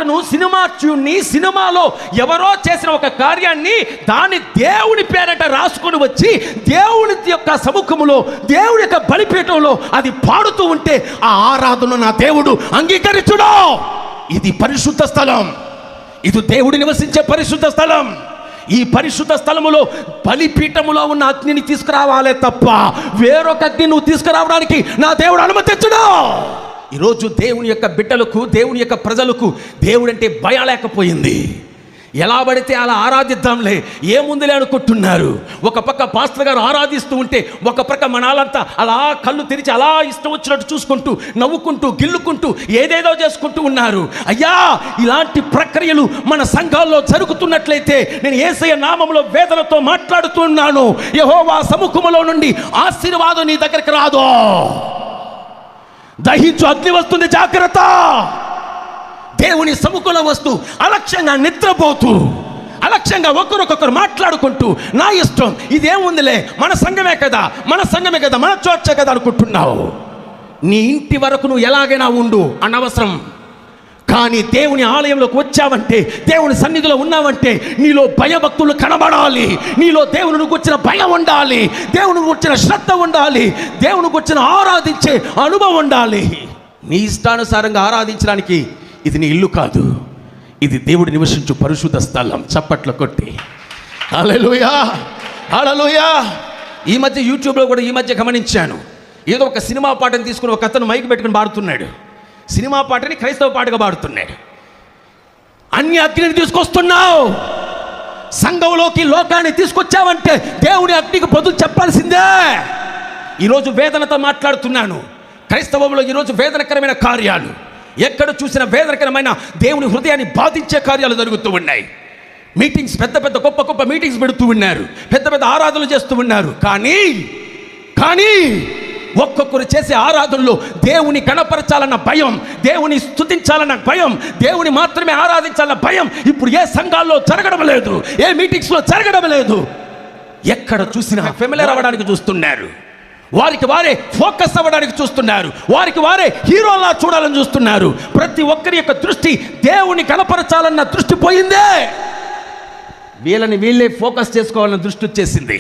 అతను సినిమాలో ఎవరో చేసిన ఒక కార్యాన్ని దాని దేవుని పేరట రాసుకొని వచ్చి దేవుని యొక్క సముఖములో, దేవుని యొక్క బలిపీఠంలో అది పాడుతూ ఉంటే ఆ ఆరాధన నా దేవుడు అంగీకరించుడు. ఇది పరిశుద్ధ స్థలం, ఇది దేవుడు నివసించే పరిశుద్ధ స్థలం. ఈ పరిశుద్ధ స్థలములో బలిపీఠములో ఉన్న అగ్నిని తీసుకురావాలే తప్ప వేరొక అగ్ని నువ్వు తీసుకురావడానికి నా దేవుడు అనుమతించడు. ఈరోజు దేవుని యొక్క బిడ్డలకు, దేవుని యొక్క ప్రజలకు దేవుడంటే భయం లేకపోయింది. ఎలా పడితే అలా ఆరాధిద్దాంలే, ఏముందిలే అనుకుంటున్నారు. ఒక పక్క పాస్టర్ గారు ఆరాధిస్తూ ఉంటే ఒక పక్క మనాలంతా అలా కళ్ళు తెరిచి అలా ఇష్టం వచ్చినట్టు చూసుకుంటూ, నవ్వుకుంటూ, గిల్లుకుంటూ ఏదేదో చేసుకుంటూ ఉన్నారు. అయ్యా, ఇలాంటి ప్రక్రియలు మన సంఘాల్లో జరుగుతున్నట్లయితే నేను యేసయ్య నామములో వేదనతో మాట్లాడుతున్నాను. యెహోవా సముఖములో నుండి ఆశీర్వాదం నీ దగ్గరికి రాదు. దహించు అగ్ని వస్తుంది, జాగ్రత్త. దేవుని సముఖంలో వస్తూ అలక్ష్యంగా నిద్రపోతూ, అలక్ష్యంగా ఒకరికొకరు మాట్లాడుకుంటూ నా ఇష్టం, ఇదేముందిలే, మన సంఘమే కదా, మన చోర్చే కదా అనుకుంటున్నావు. నీ ఇంటి వరకు నువ్వు ఎలాగైనా ఉండు, అనవసరం. కానీ దేవుని ఆలయంలోకి వచ్చావంటే, దేవుని సన్నిధిలో ఉన్నావంటే నీలో భయభక్తులు కనబడాలి. నీలో దేవుని గురించిన భయం ఉండాలి, దేవుని గురించిన శ్రద్ధ ఉండాలి, దేవుని గురించిన ఆరాధించే అనుభవం ఉండాలి. నీ ఇష్టానుసారంగా ఆరాధించడానికి ఇది నీ ఇల్లు కాదు, ఇది దేవుడు నివసించు పరిశుద్ధ స్థలం. చప్పట్లు కొట్టి హల్లెలూయా, హల్లెలూయా. ఈ మధ్య యూట్యూబ్లో కూడా గమనించాను, ఏదో ఒక సినిమా పాటను తీసుకుని ఒక అతను మైక్ పెట్టుకుని పాడుతున్నాడు. సినిమా పాటని క్రైస్తవ పాటగా పాడుతున్నాడు. అన్ని అగ్నిని తీసుకొస్తున్నావు, సంఘంలోకి లోకాన్ని తీసుకొచ్చావంటే దేవుని అగ్నికి బదులు చెప్పాల్సిందే. ఈరోజు వేదనతో మాట్లాడుతున్నాను. క్రైస్తవంలో ఈరోజు వేదనకరమైన కార్యాలు, ఎక్కడ చూసిన వేదనకరమైన దేవుని హృదయాన్ని బాధించే కార్యాలు జరుగుతూ ఉన్నాయి. మీటింగ్స్, పెద్ద పెద్ద గొప్ప మీటింగ్స్ పెడుతూ ఉన్నారు, పెద్ద పెద్ద ఆరాధనలు చేస్తూ ఉన్నారు. కానీ ఒక్కొక్కరు చేసే ఆరాధనలో దేవుని కనపరచాలన్న భయం, దేవుని స్తుతించాలన్న భయం, దేవుని మాత్రమే ఆరాధించాలన్న భయం ఇప్పుడు ఏ సంఘాల్లో జరగడం లేదు, ఏ మీటింగ్స్లో జరగడం లేదు. ఎక్కడ చూసినా ఫెమిలియర్ అవ్వడానికి చూస్తున్నారు, వారికి వారే ఫోకస్ అవ్వడానికి చూస్తున్నారు, వారికి వారే హీరోలా చూడాలని చూస్తున్నారు. ప్రతి ఒక్కరి యొక్క దృష్టి దేవుని కనపరచాలన్న దృష్టి పోయిందే. వీళ్ళే ఫోకస్ చేసుకోవాలన్న దృష్టి వచ్చేసింది.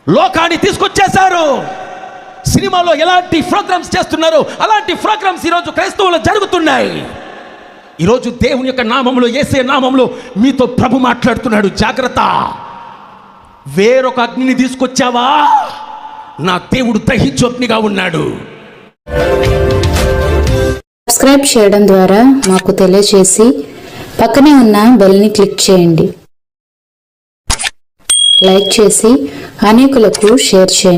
లోకాన్ని తీసుకొచ్చేశారు. సినిమాలో ఎలాంటి ప్రోగ్రామ్స్ చేస్తున్నారో అలాంటి ప్రోగ్రామ్స్ ఈరోజు క్రైస్తవులు జరుగుతున్నాయి. ఈరోజు దేవుని యొక్క నామంలో, యేసయ్య నామంలో మీతో ప్రభు మాట్లాడుతున్నాడు, జాగ్రత్త. వేరొక అగ్నిని తీసుకొచ్చావా, నా దేవుడు దహించు అగ్నిగా ఉన్నాడు. సబ్స్క్రైబ్ చేయడం ద్వారా మాకు తెలియజేసి పక్కనే ఉన్న బెల్ని క్లిక్ చేయండి. లైక్ చేసి అనేకులకు షేర్ చేయండి.